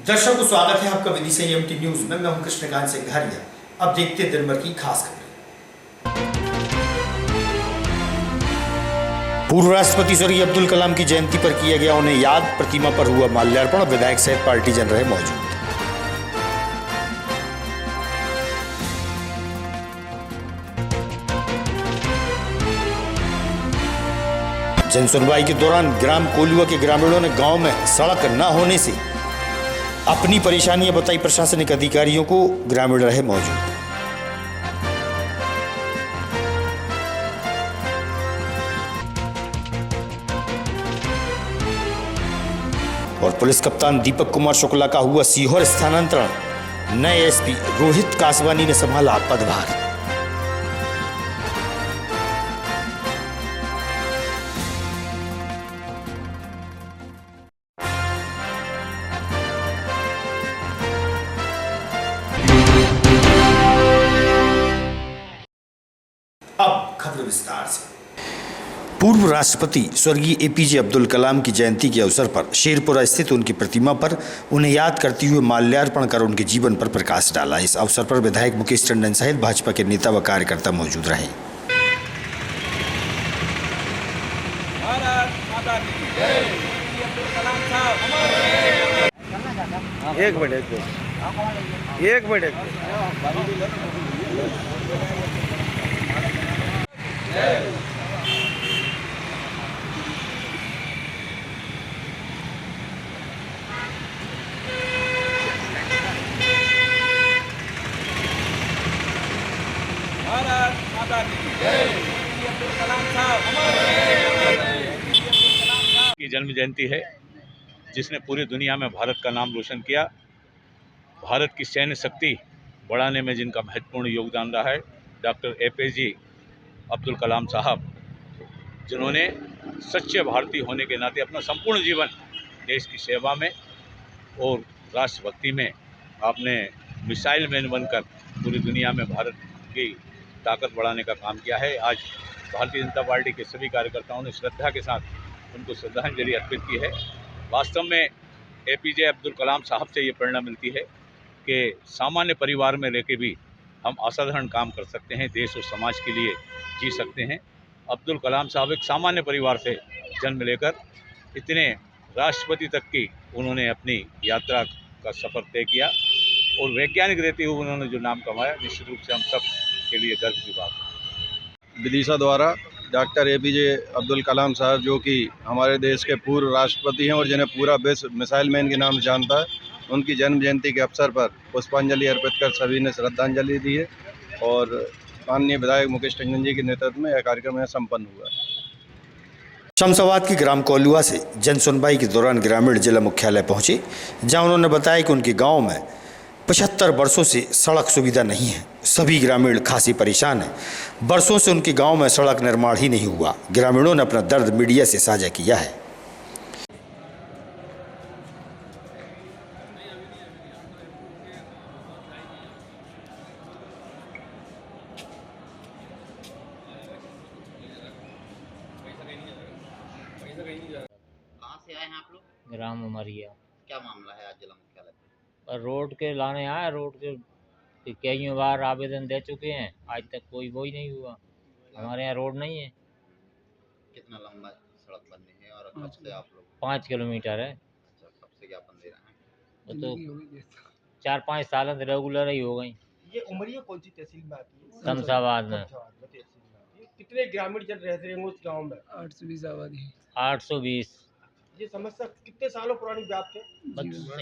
दर्शकों स्वागत है आपका विधि से एमटी न्यूज में। मैं हूं कृष्णकांत सिंघारिया। अब देखते हैं दिन भर की खास खबरें। पूर्व राष्ट्रपति स्वर्गीय अब्दुल कलाम की जयंती पर किया गया उन्हें याद, प्रतिमा पर हुआ माल्यार्पण, विधायक सहित पार्टीजन रहे मौजूद। जन सुनवाई के दौरान ग्राम कोलुआ के ग्रामीणों ने गांव में सड़क न होने से अपनी परेशानियां बताई प्रशासनिक अधिकारियों को, ग्रामीण रहे मौजूद। और पुलिस कप्तान दीपक कुमार शुक्ला का हुआ सीहोर स्थानांतरण, नए एसपी रोहित कासवानी ने संभाला पदभार। अब खबर विस्तार से। पूर्व राष्ट्रपति स्वर्गीय एपीजे अब्दुल कलाम की जयंती के अवसर पर शेरपुरा स्थित उनकी प्रतिमा पर उन्हें याद करते हुए माल्यार्पण कर उनके जीवन पर प्रकाश डाला। इस अवसर पर विधायक मुकेश टंडन सहित भाजपा के नेता व कार्यकर्ता मौजूद रहे। एक मिनट की जन्म जयंती है, जिसने पूरी दुनिया में भारत का नाम रोशन किया। भारत की सैन्य शक्ति बढ़ाने में जिनका महत्वपूर्ण योगदान रहा है, डॉक्टर एपीजे अब्दुल कलाम साहब, जिन्होंने सच्चे भारतीय होने के नाते अपना संपूर्ण जीवन देश की सेवा में और राष्ट्रभक्ति में आपने मिसाइल मैन बनकर पूरी दुनिया में भारत की ताकत बढ़ाने का काम किया है। आज भारतीय जनता पार्टी के सभी कार्यकर्ताओं ने श्रद्धा के साथ उनको श्रद्धांजलि अर्पित की है। वास्तव में एपीजे अब्दुल कलाम साहब से ये प्रेरणा मिलती है कि सामान्य परिवार में रहकर भी हम असाधारण काम कर सकते हैं, देश और समाज के लिए जी सकते हैं। अब्दुल कलाम साहब एक सामान्य परिवार से जन्म लेकर इतने राष्ट्रपति तक की उन्होंने अपनी यात्रा का सफ़र तय किया और वैज्ञानिक रहते हुए उन्होंने जो नाम कमाया, निश्चित रूप से हम सब के लिए गर्व की बात है। विदिशा द्वारा डॉक्टर एपीजे अब्दुल कलाम साहब, जो कि हमारे देश के पूर्व राष्ट्रपति हैं और जिन्हें पूरा विश्व मिसाइल मैन के नाम से जानता है, उनकी जन्म जयंती के अवसर पर पुष्पांजलि अर्पित कर सभी ने श्रद्धांजलि दी है और माननीय विधायक मुकेश टंडन जी के नेतृत्व में यह कार्यक्रम यहाँ संपन्न हुआ। शमशाबाद के ग्राम कोलुआ से जन सुनवाई के दौरान ग्रामीण जिला मुख्यालय पहुंचे, जहां उन्होंने बताया कि उनके गांव में 75 वर्षों से सड़क सुविधा नहीं है। सभी ग्रामीण खासी परेशान हैं। वर्षों से उनके गांव में सड़क निर्माण ही नहीं हुआ। ग्रामीणों ने अपना दर्द मीडिया से साझा किया है। कहाँ से आए हैं आप लोग? ग्राम उमरिया। क्या मामला है आज जिला मुख्यालय पे? और रोड के लाने आए, रोड के कई बार आवेदन दे चुके हैं, आज तक कोई वो ही नहीं हुआ। हमारे यहाँ रोड नहीं है। कितना लंबा सड़क बननी है और कब से आप लोग? 5 किलोमीटर है। अच्छा, कब से ज्ञापन दे रहे हैं? वो तो 4-5 साल से रेगुलर ही हो गई। ये उमरिया कौन सी तहसील में आती है? शमशाबाद में। कितने ग्रामीण जन रहते हैं उस गांव में? 820 आबादी। 820। ये समस्या कितने सालों पुरानी व्याप्त है?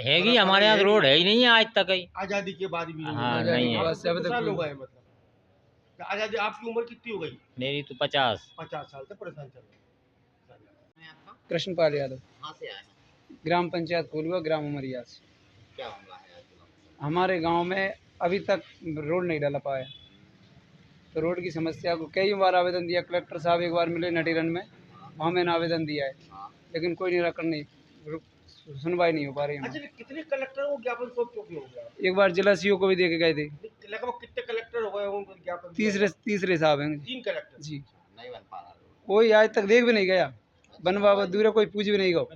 हैगी, हमारे यहाँ रोड है ही नहीं है आज तक ही। आजादी के बाद भी हाँ, नहीं है। कितने साल हो गए? मतलब आजादी, आपकी उम्र कितनी हो गई? मेरी तो 50 साल से परेशान चल रहे हैं। आपका कृष्णपाल यादव, कहाँ से आए हैं? ग्राम पंचायत कोलुआ, ग्राम उमरिया से। क्या मामला है आज जिला मुख्यालय? हमारे गांव में अभी तक रोड नहीं डाला पाया, तो रोड की समस्या को कई बार आवेदन दिया। कलेक्टर साहब एक बार मिले नटीरन में, वहाँ मैंने आवेदन दिया है, लेकिन कोई निराकरण नहीं, सुनवाई नहीं हो पा रही है। अच्छा, कितने कलेक्टर को ज्ञापन सौंप चुके हो गया? एक बार जिला सीओ को भी दे के गए थे। लगभग कितने कलेक्टर हो गए उनको ज्ञापन? तीसरे साहब हैं। 3 कलेक्टर जी। नहीं बन पा रहा रोड। कोई आज तक देख भी नहीं गया, बनवा दूर कोई पूछ भी नहीं गो।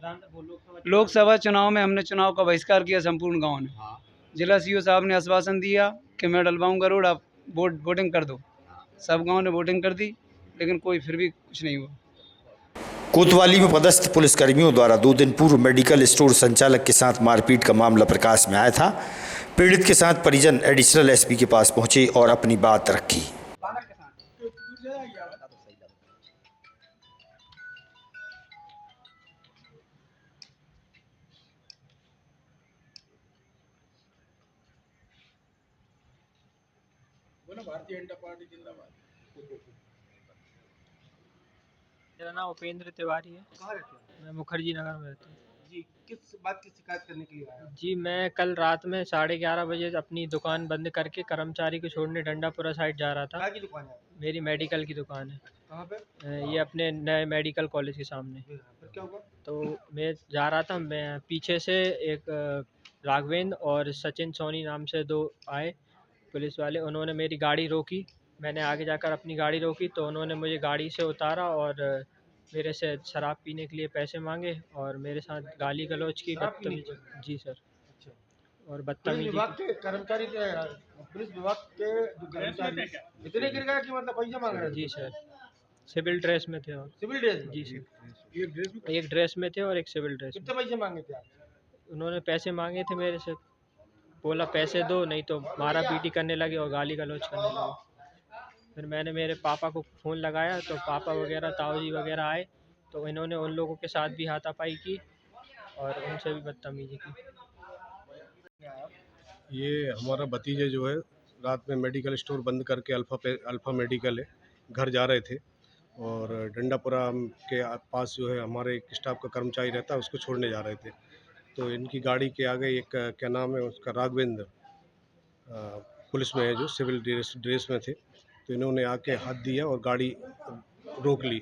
लोकसभा चुनाव में हमने चुनाव का बहिष्कार किया संपूर्ण गांव ने। हाँ जिला सीओ साहब ने आश्वासन दिया कि मैं डलवाऊंगा रोड, आप वोटिंग कर दो। सब गांव ने वोटिंग कर दी, लेकिन कोई फिर भी कुछ नहीं हुआ। कोतवाली में पदस्थ पुलिसकर्मियों द्वारा 2 दिन पूर्व मेडिकल स्टोर संचालक के साथ मारपीट का मामला प्रकाश में आया था। पीड़ित के साथ परिजन एडिशनल एसपी के पास पहुंचे और अपनी बात रखी। भारतीय जनता पार्टी जिंदाबाद। मेरा नाम उपेंद्र तिवारी है। कहाँ रहते हैं? मैं मुखर्जी नगर में रहता हूँ। जी, किस बात की शिकायत करने के लिए आए हैं? जी, मैं कल रात में 11:30 बजे अपनी दुकान बंद करके कर्मचारी को छोड़ने डंडापुरा साइड जा रहा था। कहाँ की दुकान है आपकी? मेरी मेडिकल की दुकान है। कहाँ पे? ये अपने नए मेडिकल कॉलेज के सामने। फिर क्या हुआ? तो मैं जा रहा था, मैं पीछे से एक राघवेंद्र और सचिन सोनी नाम से 2 आए पुलिस वाले। उन्होंने मेरी गाड़ी रोकी। मैंने आगे जाकर अपनी गाड़ी रोकी तो उन्होंने मुझे गाड़ी से उतारा और मेरे से शराब पीने के लिए पैसे मांगे और मेरे साथ गाली गलौज की, शराब पीने बदतमीजी। जी सर। अच्छा। और पुलिस बदतमीजी विभाग की। के कर्मचारी पुलिस विभाग के जो कर्मचारी इतने गिर गए कि मतलब पैसा मांग रहे थे? जी सर, सिविल ड्रेस में थे और सिविल ड्रेस में? जी सर, एक ड्रेस में एक ड्रेस में थे और एक सिविल ड्रेस में। कितने पैसे मांगे थे आप? उन्होंने पैसे मांगे थे मेरे से, बोला पैसे दो नहीं तो मारा पीटी करने लगे और गाली गलौज करने लगे। फिर मैंने मेरे पापा को फ़ोन लगाया तो पापा वगैरह ताऊजी वगैरह आए तो इन्होंने उन लोगों के साथ भी हाथापाई की और उनसे भी बदतमीजी की। ये हमारा भतीजे जो है रात में मेडिकल स्टोर बंद करके अल्फ़ा मेडिकल है घर जा रहे थे और डंडापुरा के पास जो है हमारे एक स्टाफ का कर्मचारी रहता है, उसको छोड़ने जा रहे थे। तो इनकी गाड़ी के आगे एक क्या नाम है उसका, राघवेंद्र, पुलिस में है जो सिविल ड्रेस में थे। तो इन्होंने आके हाथ दिया और गाड़ी रोक ली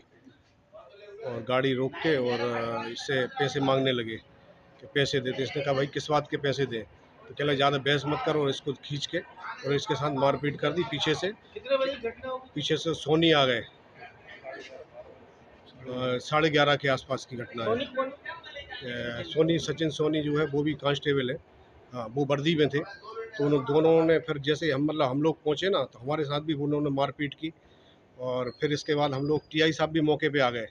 और गाड़ी रोक के और इससे पैसे मांगने लगे कि पैसे देते। इसने कहा भाई किस बात के पैसे दें, तो चला ज़्यादा बहस मत करो और इसको खींच के और इसके साथ मारपीट कर दी पीछे से। कितने बजे की घटना होगी? पीछे से सोनी आ गए, 11:30 के आसपास की घटना सोनी है। कौन? सोनी, सचिन सोनी जो है वो भी कांस्टेबल है। हाँ, वो वर्दी में थे। तो उन दोनों ने फिर जैसे हम लोग पहुँचे ना तो हमारे साथ भी उन्होंने मारपीट की और फिर इसके बाद हम लोग टीआई साहब भी मौके पे आ गए।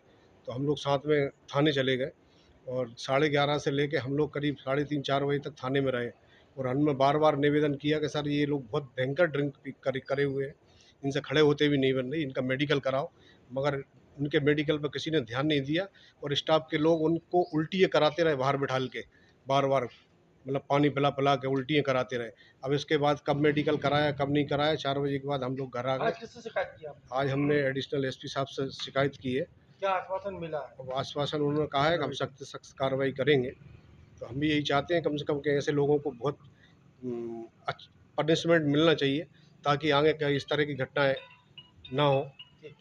तो हम लोग साथ में थाने चले गए और 11:30 से लेके हम लोग करीब 3:30-4 बजे तक थाने में रहे और हमने बार बार निवेदन किया कि सर ये लोग बहुत भयंकर ड्रिंक करे हुए हैं, इनसे खड़े होते भी नहीं बन रही, इनका मेडिकल कराओ। मगर उनके मेडिकल पर किसी ने ध्यान नहीं दिया और स्टाफ के लोग उनको उल्टियाँ कराते रहे बाहर बिठाल के, बार बार मतलब पानी पिला पिला के उल्टियाँ कराते रहे। अब इसके बाद कब मेडिकल कराया कब नहीं कराया, 4 बजे के बाद हम लोग घर आ आज गए। किससे शिकायत की आपने? आज हमने एडिशनल एसपी साहब से शिकायत की है। क्या आश्वासन मिला है? अब आश्वासन उन्होंने कहा है कि हम सख्त से सख्त कार्रवाई करेंगे। तो हम भी यही चाहते हैं कम से कम कि ऐसे लोगों को बहुत पनिशमेंट मिलना चाहिए ताकि आगे क्या इस तरह की घटनाएं ना हो,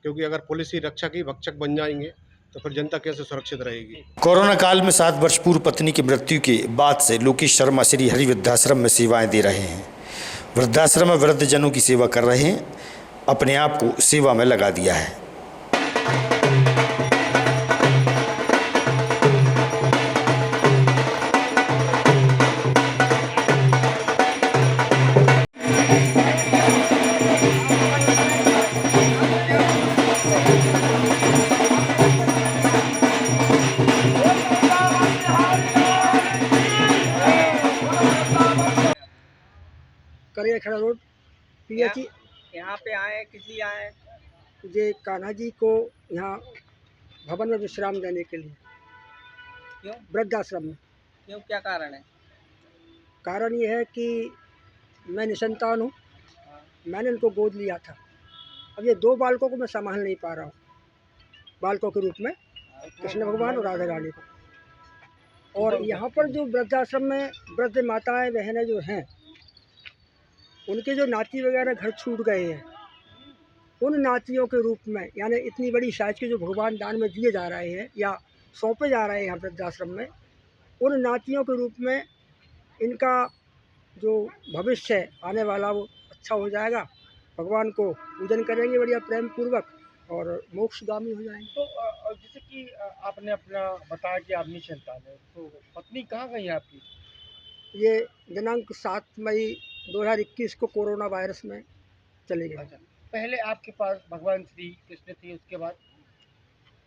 क्योंकि अगर पुलिस ही रक्षा की भक्षक बन जाएंगे तो फिर जनता कैसे सुरक्षित रहेगी। कोरोना काल में 7 वर्ष पूर्व पत्नी की मृत्यु के बाद से लोकेश शर्मा श्री हरि वृद्धाश्रम में सेवाएं दे रहे हैं। वृद्धाश्रम में वृद्धजनों की सेवा कर रहे हैं, अपने आप को सेवा में लगा दिया है। करिया खड़ा रोड पीएचई। यहाँ पे आए किस लिए आए? जे कान्हा जी को यहाँ भवन में विश्राम देने के लिए। क्यों? वृद्धाश्रम में। क्यों, क्या कारण है? कारण ये है कि मैं निसंतान हूँ, मैंने इनको गोद लिया था। अब ये 2 बालकों को मैं संभाल नहीं पा रहा हूँ, बालकों के रूप में कृष्ण भगवान और राधा रानी को। और यहाँ पर जो वृद्धाश्रम में वृद्ध माताएं बहनें जो हैं, उनके जो नाती वगैरह घर छूट गए हैं, उन नातियों के रूप में, यानी इतनी बड़ी साइज के जो भगवान दान में दिए जा रहे हैं या सौंपे जा रहे हैं यहाँ वृद्धाश्रम में, उन नातियों के रूप में इनका जो भविष्य है आने वाला वो अच्छा हो जाएगा। भगवान को पूजन करेंगे बढ़िया प्रेम पूर्वक और मोक्षगामी हो जाएंगे। तो जैसे कि आपने अपना बताया कि आप निसंतान है, तो पत्नी कहाँ गई है आपकी? ये दिनांक 7 मई 2021 को कोरोना वायरस में चले गए। अच्छा, पहले आपके पास भगवान श्री कृष्ण थे, उसके बाद?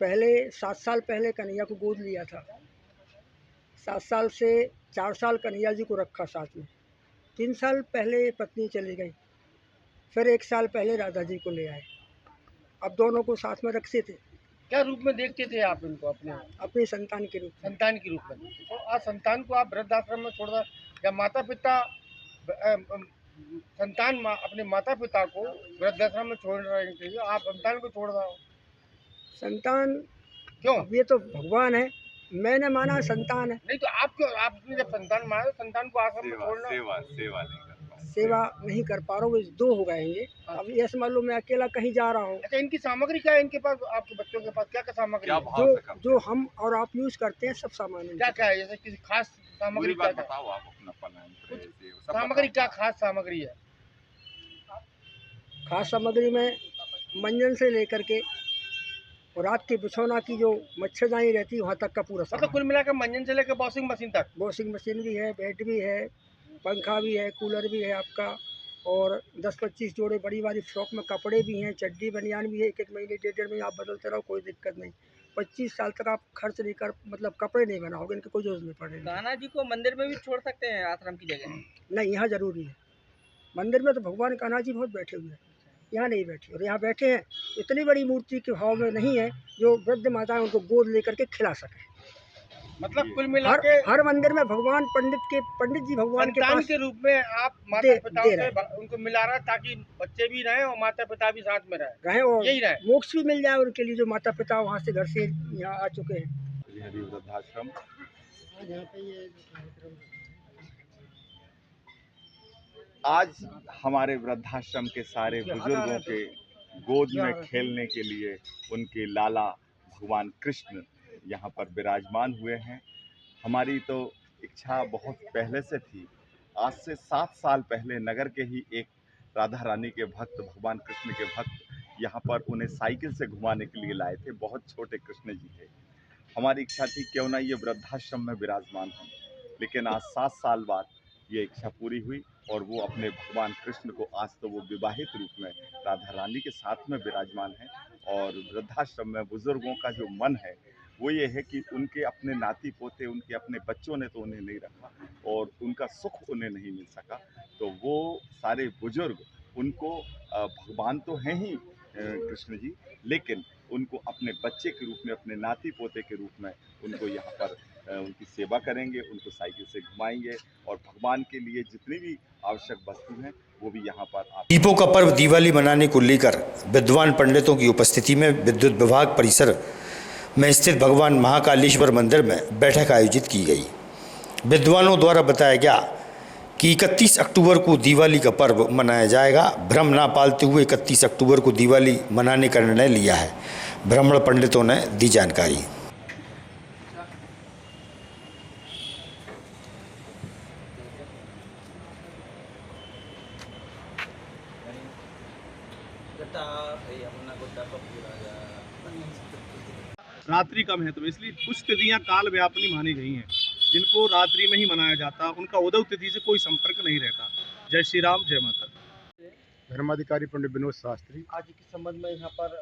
पहले 7 साल पहले कन्हैया को गोद लिया था। 7 साल से 4 साल कन्हैया जी को रखा साथ में। 3 साल पहले पत्नी चली गई, फिर 1 साल पहले राधा जी को ले आए। अब दोनों को साथ में रखते थे। क्या रूप में देखते थे आप इनको? अपनी संतान के रूप में। संतान के रूप में। तो आज संतान को आप वृद्धाश्रम में छोड़ रहे, या माता पिता संतान अपने माता पिता को वृद्धाश्रम में छोड़ रहे हैं, आप संतान को छोड़ रहे हो? संतान क्यों? अब ये तो भगवान है, मैंने माना संतान है। नहीं तो आप क्यों, आपने जब संतान माना, संतान को आश्रम में छोड़ना? सेवा नहीं कर पा रहा हूँ, 2 हो गए ये। अब ये समझ लो मैं अकेला कहीं जा रहा हूँ। अच्छा, इनकी सामग्री क्या है इनके पास? आपके बच्चों के पास क्या क्या सामग्री है? जो हम और आप यूज करते हैं सब सामान है। क्या क्या है? जैसे किसी खास सामग्री क्या क्या? सामग्री क्या खास सामग्री है? खास सामग्री में मंजन से लेकर के और रात के बिछौना की जो मच्छरदानी रहती है वहाँ तक का पूरा मतलब सामान। कुल मिलाकर मंजन से लेकर वॉशिंग मशीन तक? वॉशिंग मशीन भी है, बेड भी है, पंखा भी है, कूलर भी है आपका, और 10-25 जोड़े बड़ी वाली फ्रॉक में कपड़े भी हैं, चड्डी बनियान भी है। 1-1 महीने 1.5 महीने आप बदलते रहो, कोई दिक्कत नहीं। 25 साल तक आप खर्च नहीं कर, मतलब कपड़े नहीं बनाओगे, इनकी कोई जरूरत नहीं पड़ेगी। कान्हा जी को मंदिर में भी छोड़ सकते हैं आश्रम की जगह? नहीं, यहाँ ज़रूरी है। मंदिर में तो भगवान कान्हा जी बहुत बैठे हुए हैं, यहाँ नहीं बैठे। और यहाँ बैठे हैं, इतनी बड़ी मूर्ति के भाव में नहीं है जो वृद्ध माताएं उनको गोद लेकर के खिला सके। मतलब कुल मिला के हर मंदिर में भगवान पंडित जी भगवान के संतान पास के रूप में आप माता पिता दे से उनको मिला रहा, ताकि बच्चे भी रहे और माता पिता भी साथ में रहे और यही रहे, मोक्ष भी मिल जाए उनके लिए, जो माता पिता वहाँ से घर से यहाँ आ चुके हैं। वृद्धाश्रम आज हमारे वृद्धाश्रम के सारे बुजुर्गों के गोद में खेलने के लिए उनके लाला भगवान कृष्ण यहाँ पर विराजमान हुए हैं। हमारी तो इच्छा बहुत पहले से थी। आज से 7 साल पहले नगर के ही एक राधा रानी के भक्त, भगवान कृष्ण के भक्त यहाँ पर उन्हें साइकिल से घुमाने के लिए लाए थे। बहुत छोटे कृष्ण जी थे। हमारी इच्छा थी क्यों ना ये वृद्धाश्रम में विराजमान हों, लेकिन आज 7 साल बाद ये इच्छा पूरी हुई और वो अपने भगवान कृष्ण को आज तो वो विवाहित रूप में राधा रानी के साथ में विराजमान है। और वृद्धाश्रम में बुजुर्गों का जो मन है वो ये है कि उनके अपने नाती पोते, उनके अपने बच्चों ने तो उन्हें नहीं रखा और उनका सुख उन्हें नहीं मिल सका, तो वो सारे बुजुर्ग उनको भगवान तो हैं ही कृष्ण जी, लेकिन उनको अपने बच्चे के रूप में, अपने नाती पोते के रूप में उनको यहाँ पर उनकी सेवा करेंगे, उनको साइकिल से घुमाएंगे और भगवान के लिए जितनी भी आवश्यक वस्तु हैं वो भी यहाँ पर आप। दीपों का पर्व दिवाली मनाने को लेकर विद्वान पंडितों की उपस्थिति में विद्युत विभाग परिसर में स्थित भगवान महाकालेश्वर मंदिर में बैठक आयोजित की गई। विद्वानों द्वारा बताया गया कि 31 अक्टूबर को दिवाली का पर्व मनाया जाएगा। भ्रम ना पालते हुए 31 अक्टूबर को दिवाली मनाने का निर्णय लिया है। ब्राह्मण पंडितों ने दी जानकारी। रात्रि का महत्व, इसलिए कुछ तिथियां काल व्यापनी मानी गई हैं जिनको रात्रि में ही मनाया जाता, उनका उदय तिथि से कोई संपर्क नहीं रहता। जय श्री राम, जय माता। धर्माधिकारी पंडित विनोद शास्त्री। आज के संबंध में यहाँ पर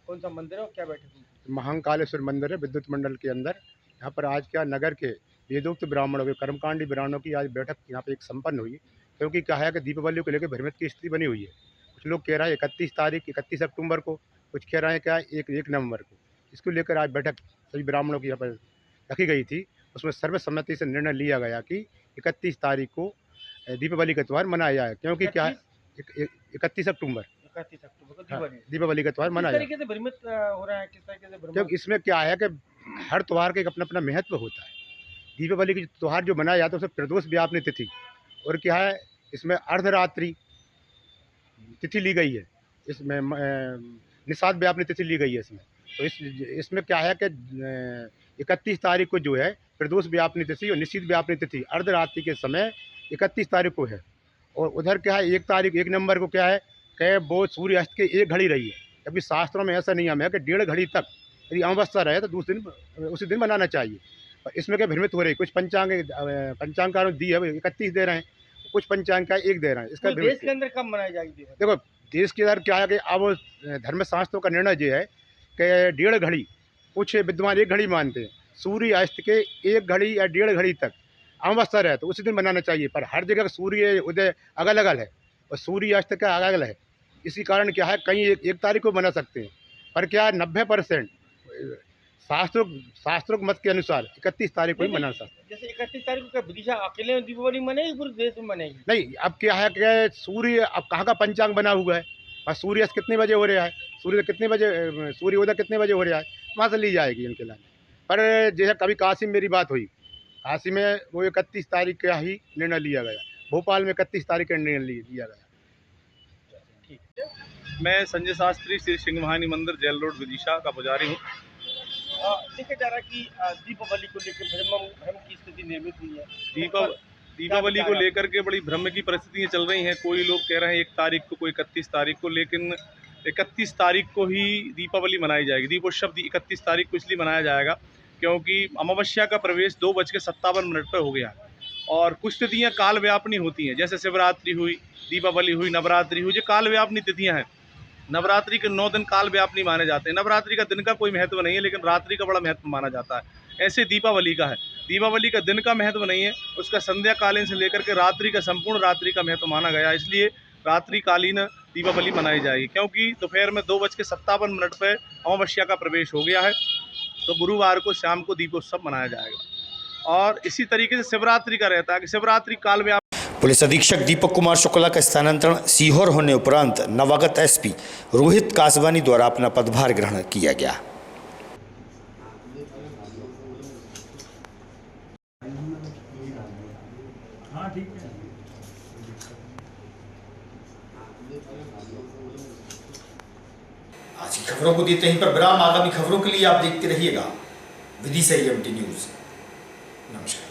कौन सा मंदिर है और क्या बैठक हुई? महाकालेश्वर मंदिर है विद्युत मंडल के अंदर। यहाँ पर आज क्या नगर के वेदोक्त ब्राह्मणों के, कर्मकांडी ब्राह्मणों की आज बैठक यहाँ पे एक संपन्न हुई, क्योंकि क्या है कि दीपावली को लेकर भ्रमित की स्थिति बनी हुई है। कुछ लोग कह रहे हैं 31 अक्टूबर को, कुछ कह रहे हैं क्या 1 नवंबर को। इसको लेकर आज बैठक सभी ब्राह्मणों की यहाँ पर रखी गई थी। उसमें सर्वसम्मति से निर्णय लिया गया कि 31 तारीख को दीपावली का त्यौहार मनाया जाए, क्योंकि क्या है 31 अक्टूबर को दीपावली का त्यौहार मनाया जाए। किस तरीके से भ्रमित हो रहा है, किस तरीके से भ्रमित? क्योंकि इसमें क्या है कि हर त्यौहार का एक अपना अपना महत्व होता है। दीपावली की त्यौहार जो मनाया जाता है उसमें प्रदोष व्यापनी तिथि, और क्या है इसमें अर्धरात्रि तिथि ली गई है, इसमें निषाद व्यापनी तिथि ली गई है इसमें। तो इसमें क्या है कि 31 तारीख को जो है प्रदोष व्यापनी तिथि और निषिद्ध व्यापनी तिथि अर्धरात्रि के समय 31 तारीख को है। और उधर क्या है 1 नवंबर को क्या है कि वो सूर्य अस्त के 1 घड़ी रही है, जबकि शास्त्रों में ऐसा नियम है कि 1.5 घड़ी तक यदि अमावस्या रहे तो दूसरे दिन उसी दिन मनाना चाहिए। और इसमें क्या भ्रमित हो रही, कुछ पंचांगकारों दी है 31 दे रहे हैं, कुछ पंचांग का 1 दे रहे हैं। इसका देश के अंदर कब मनाई जाएगी? देखो देश के अंदर क्या है कि अब धर्मशास्त्रों का निर्णय ये है कि 1.5 घड़ी, कुछ विद्वान 1 घड़ी मानते हैं, सूर्य अस्त के 1 घड़ी या 1.5 घड़ी तक अमावस्या है तो उसी दिन मनाना चाहिए। पर हर जगह सूर्य उदय अलग अलग है और सूर्य अस्त का अलग अलग है। इसी कारण क्या है कहीं एक तारीख को मना सकते हैं, पर क्या 90% शास्त्रों के मत के अनुसार 31 तारीख को ही मना सकते हैं। जैसे 31 तारीख को विदिशा अकेले दीपावली मनेगी, पूरे देश में मनेगी? नहीं, अब क्या है कि सूर्य अब कहाँ का पंचांग बना हुआ है और सूर्य अस्त कितने बजे हो रहा है, सूर्य उदय कितने बजे हो रहा है, वहाँ से ली जाएगी इनके लाने। पर जैसे कभी काशी में मेरी बात हुई, काशी में वो 31 तारीख का ही निर्णय लिया गया, भोपाल में 31 तारीख का निर्णय लिया गया। मैं संजय शास्त्री श्री सिंहवाहिनी मंदिर जेल रोड विदिशा का पुजारी हूँ। देखा जा रहा है कि दीपावली को लेकर भ्रम की स्थिति निर्मित हुई है। दीपावली को लेकर के बड़ी भ्रम की परिस्थितियाँ चल रही हैं। कोई लोग कह रहे हैं 1 तारीख को, कोई 31 तारीख को, लेकिन 31 तारीख को ही दीपावली मनाई जाएगी। दीपोत्सव 31 तारीख को इसलिए मनाया जाएगा क्योंकि अमावस्या का प्रवेश 2:57 पर हो गया है और कुछ तिथियाँ काल व्यापनी होती हैं, जैसे शिवरात्रि हुई, दीपावली हुई, नवरात्रि हुई, जो काल व्यापनी तिथियाँ हैं। नवरात्रि के 9 दिन काल व्यापनी माने जाते हैं। नवरात्रि का दिन का कोई महत्व नहीं है, लेकिन रात्रि का बड़ा महत्व माना जाता है। ऐसे दीपावली का है, दीपावली का दिन का महत्व नहीं है, उसका संध्याकालीन से लेकर के रात्रि का, संपूर्ण रात्रि का महत्व माना गया। इसलिए रात्रिकालीन दीपावली मनाई जाएगी क्योंकि दोपहर में 2:57 पर अमावस्या का प्रवेश हो गया है, तो गुरुवार को शाम को दीपोत्सव मनाया जाएगा। और इसी तरीके से शिवरात्रि का रहता है कि शिवरात्रि काल व्याप। पुलिस अधीक्षक दीपक कुमार शुक्ला का स्थानांतरण सीहोर होने उपरांत नवागत एसपी रोहित कासवानी द्वारा अपना पदभार ग्रहण किया गया। आज की खबरों को देते हैं पर विराम। आगामी खबरों के लिए आप देखते रहिएगा विदिशा EMT न्यूज। नमस्कार।